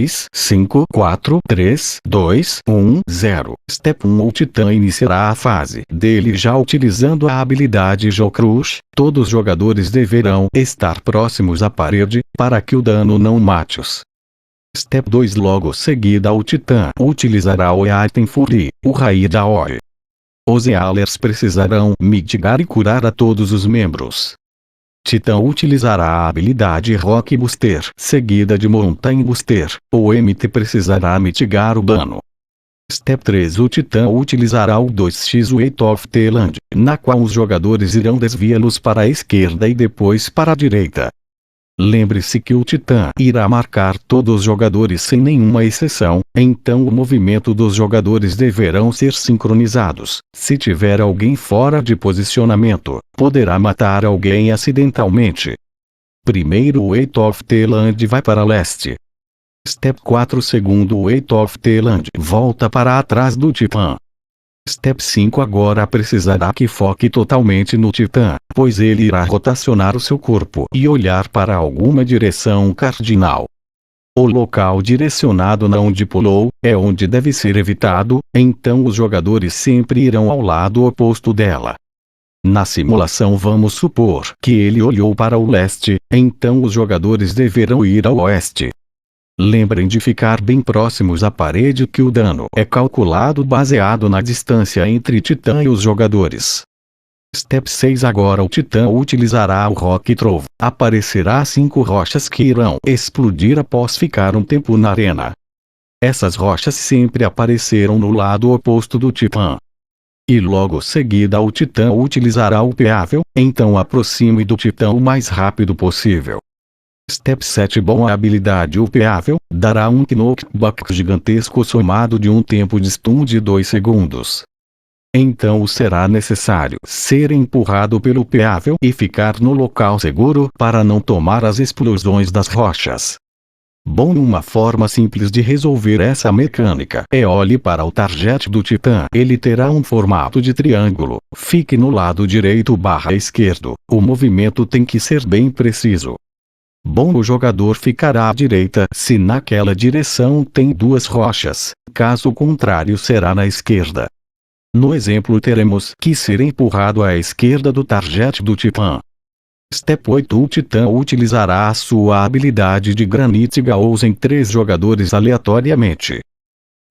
6, 5, 4, 3, 2, 1, 0. Step 1. O Titã iniciará a fase dele já utilizando a habilidade Jokrush. Todos os jogadores deverão estar próximos à parede, para que o dano não mate-os. Step 2. Logo seguida o Titã utilizará o Item Fury, o raio da Oi. Os Healers precisarão mitigar e curar a todos os membros. Titã utilizará a habilidade Rock Booster, seguida de Mountain Booster. O MT precisará mitigar o dano. Step 3. O Titã utilizará o 2x Weight of the Land, na qual os jogadores irão desviá-los para a esquerda e depois para a direita. Lembre-se que o Titã irá marcar todos os jogadores sem nenhuma exceção, então o movimento dos jogadores deverão ser sincronizados. Se tiver alguém fora de posicionamento, poderá matar alguém acidentalmente. Primeiro o Weight of the Land vai para leste. Step 4. Segundo o Weight of the Land volta para atrás do Titã. Step 5. Agora precisará que foque totalmente no Titã, pois ele irá rotacionar o seu corpo e olhar para alguma direção cardinal. O local direcionado na onde pulou, é onde deve ser evitado, então os jogadores sempre irão ao lado oposto dela. Na simulação vamos supor que ele olhou para o leste, então os jogadores deverão ir ao oeste. Lembrem de ficar bem próximos à parede que o dano é calculado baseado na distância entre Titã e os jogadores. Step 6. Agora o Titã utilizará o Rock Throw. Aparecerá 5 rochas que irão explodir após ficar um tempo na arena. Essas rochas sempre apareceram no lado oposto do Titã. E logo seguida o Titã utilizará o Peável, então aproxime do Titã o mais rápido possível. Step 7. Bom, a habilidade Upeável dará um knockback gigantesco somado de um tempo de stun de 2 segundos. Então será necessário ser empurrado pelo Upeável e ficar no local seguro para não tomar as explosões das rochas. Bom, uma forma simples de resolver essa mecânica é olhe para o target do Titã. Ele terá um formato de triângulo. Fique no lado direito/esquerdo. O movimento tem que ser bem preciso. Bom, o jogador ficará à direita se naquela direção tem 2 rochas, caso contrário será na esquerda. No exemplo teremos que ser empurrado à esquerda do target do Titã. Step 8. O Titã utilizará a sua habilidade de Granite Gallows em 3 jogadores aleatoriamente.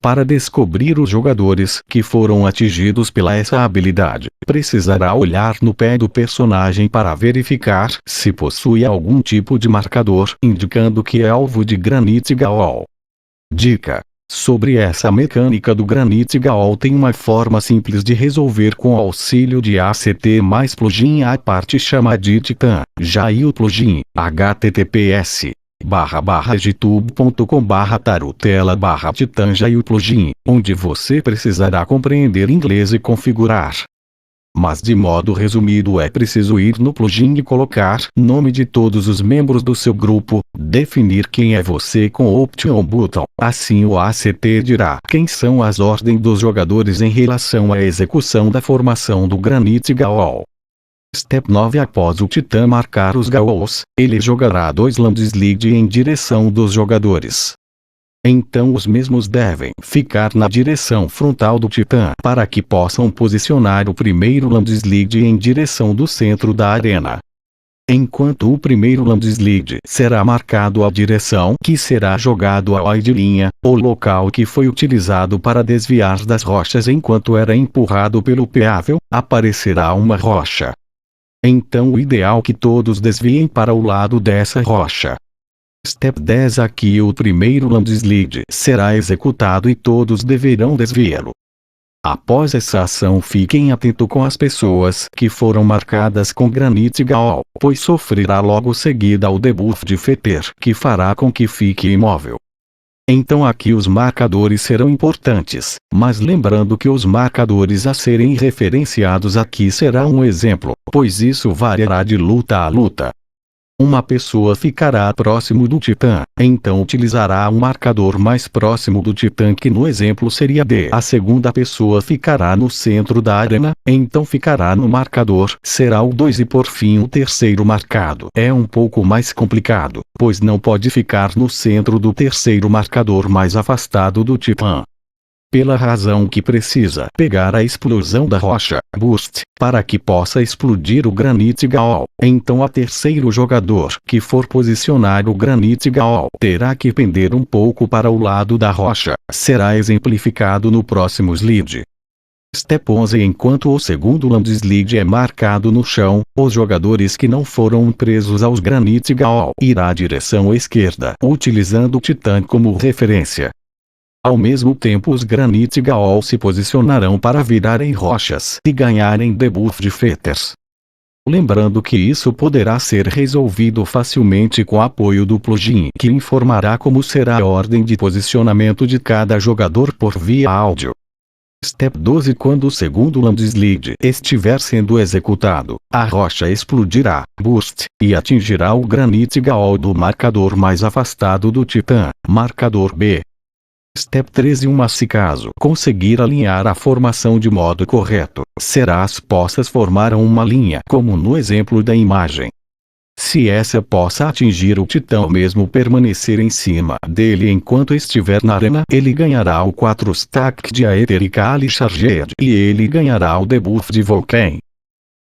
Para descobrir os jogadores que foram atingidos pela essa habilidade, precisará olhar no pé do personagem para verificar se possui algum tipo de marcador indicando que é alvo de Granite Gallows. Dica: sobre essa mecânica do Granite Gallows tem uma forma simples de resolver com auxílio de ACT mais plugin à parte chamada de Titã. Já o plugin, https://gtube.com/tarutela/Titã já o plugin, onde você precisará compreender inglês e configurar. Mas de modo resumido é preciso ir no plugin e colocar nome de todos os membros do seu grupo, definir quem é você com o Option Button. Assim o ACT dirá quem são as ordens dos jogadores em relação à execução da formação do Granite Gallows. Step 9. Após o Titã marcar os Gallows, ele jogará 2 Landslide em direção dos jogadores. Então os mesmos devem ficar na direção frontal do Titã para que possam posicionar o primeiro Landslide em direção do centro da arena. Enquanto o primeiro Landslide será marcado a direção que será jogado a wide linha, o local que foi utilizado para desviar das rochas enquanto era empurrado pelo Peável, aparecerá uma rocha. Então o ideal é que todos desviem para o lado dessa rocha. Step 10. Aqui o primeiro Landslide será executado e todos deverão desviá-lo. Após essa ação fiquem atentos com as pessoas que foram marcadas com Granite Gallows, pois sofrerá logo seguida o debuff de Fetter que fará com que fique imóvel. Então aqui os marcadores serão importantes, mas lembrando que os marcadores a serem referenciados aqui será um exemplo, pois isso variará de luta a luta. Uma pessoa ficará próximo do titã, então utilizará um marcador mais próximo do titã, que no exemplo seria D. A segunda pessoa ficará no centro da arena, então ficará no marcador, será o 2, e por fim o terceiro marcado. É um pouco mais complicado, pois não pode ficar no centro do terceiro marcador mais afastado do titã. Pela razão que precisa pegar a explosão da rocha, Burst, para que possa explodir o Granite Gall. Então o terceiro jogador que for posicionar o Granite Gall terá que pender um pouco para o lado da rocha. Será exemplificado no próximo slide. Step 11. Enquanto o segundo landslide é marcado no chão, os jogadores que não foram presos aos Granite Gall irá à direção esquerda, utilizando o titã como referência. Ao mesmo tempo, os Granite Gall se posicionarão para virarem rochas e ganharem debuff de Fetters. Lembrando que isso poderá ser resolvido facilmente com apoio do plugin, que informará como será a ordem de posicionamento de cada jogador por via áudio. Step 12. Quando o segundo landslide estiver sendo executado, a rocha explodirá, Burst, e atingirá o Granite Gall do marcador mais afastado do titã, marcador B. Step 13. Se caso conseguir alinhar a formação de modo correto, será as poças formaram uma linha, como no exemplo da imagem. Se essa poça atingir o titã ou mesmo permanecer em cima dele enquanto estiver na arena, ele ganhará o 4 stack de Aetherically Charged e ele ganhará o debuff de Vulcan.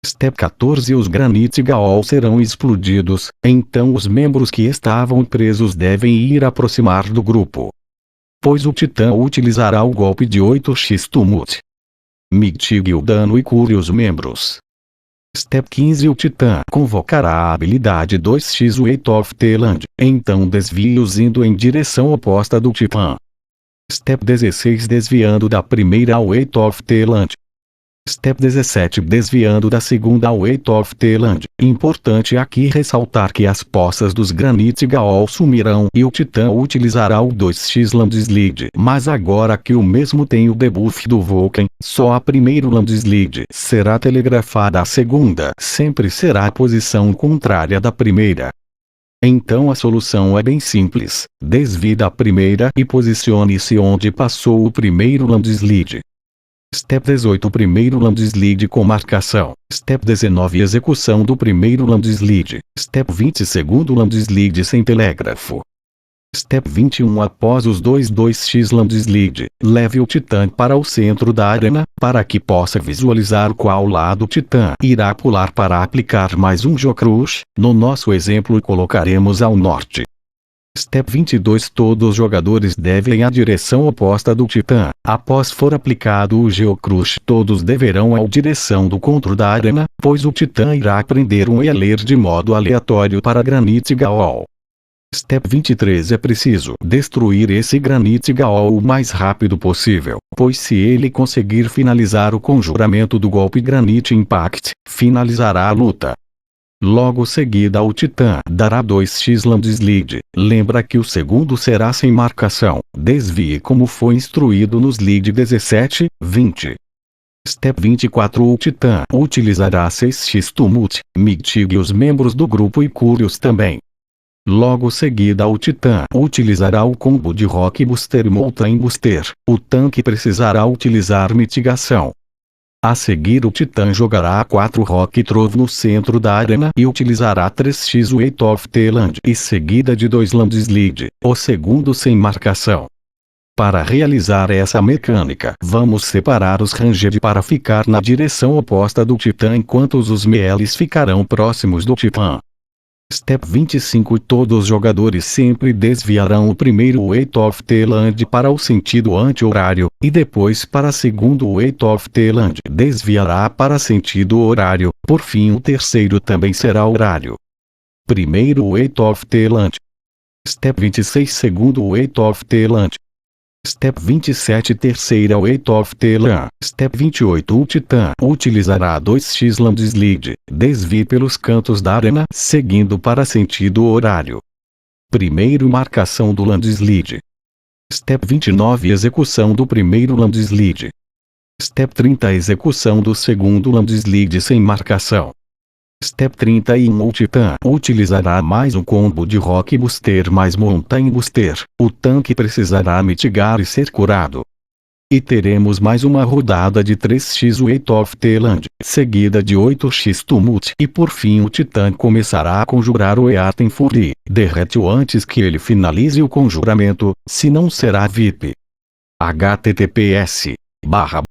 Step 14. Os Granite Gall serão explodidos, então os membros que estavam presos devem ir aproximar do grupo, pois o titã utilizará o golpe de 8x Tumult. Mitigue o dano e cure os membros. Step 15. O titã convocará a habilidade 2x Weight of the Land, então desvie-os indo em direção oposta do titã. Step 16. Desviando da primeira Weight of the Land. Step 17. Desviando da segunda Weight of the Land. Importante aqui ressaltar que as poças dos Granite Gall sumirão e o titã utilizará o 2x landslide. Mas agora que o mesmo tem o debuff do Vulcan, só a primeiro landslide será telegrafada, a segunda sempre será a posição contrária da primeira. Então a solução é bem simples: desvie da primeira e posicione-se onde passou o primeiro landslide. Step 18. Primeiro landslide com marcação. Step 19. Execução do primeiro landslide. Step 20. Segundo landslide sem telégrafo. Step 21. Após os 2x landslide, leve o titã para o centro da arena, para que possa visualizar qual lado o titã irá pular para aplicar mais um Geocrush. No nosso exemplo colocaremos ao norte. Step 22. Todos os jogadores devem ir à direção oposta do titã. Após for aplicado o Geocrush, todos deverão ir à direção do centro da arena, pois o titã irá prender um Healer de modo aleatório para Granite Gall. Step 23. É preciso destruir esse Granite Gall o mais rápido possível, pois se ele conseguir finalizar o conjuramento do golpe Granite Impact, finalizará a luta. Logo seguida o titã dará 2x landslide. Lembra que o segundo será sem marcação. Desvie como foi instruído nos slide 17, 20. Step 24. O titã utilizará 6x Tumult. Mitigue os membros do grupo e cure-os também. Logo seguida o titã utilizará o combo de Rock Booster e Mountain Booster. O tanque precisará utilizar mitigação. A seguir o titã jogará 4 Rock Trove no centro da arena e utilizará 3x Weight of the Land e seguida de 2 landslide, o segundo sem marcação. Para realizar essa mecânica, vamos separar os Ranged para ficar na direção oposta do titã enquanto os Melis ficarão próximos do titã. Step 25. Todos os jogadores sempre desviarão o primeiro Weight of the Land para o sentido anti-horário, e depois para o segundo Weight of the Land desviará para sentido horário, por fim o terceiro também será horário. Primeiro Weight of the Land. Step 26. Segundo Weight of the Land. Step 27. Terceira Weight of the Land. Step 28. O titã utilizará 2x landslide. Desvie pelos cantos da arena, seguindo para sentido horário. Primeiro marcação do landslide. Step 29. Execução do primeiro landslide. Step 30. Execução do segundo landslide sem marcação. Step 31 O Titã utilizará mais um combo de Rock Booster mais Mountain Booster. O tanque precisará mitigar e ser curado. E teremos mais uma rodada de 3x Weight of the Land, seguida de 8x Tumult. E por fim o Titã começará a conjurar o Earthen Fury. Derrete-o antes que ele finalize o conjuramento, se não será VIP. https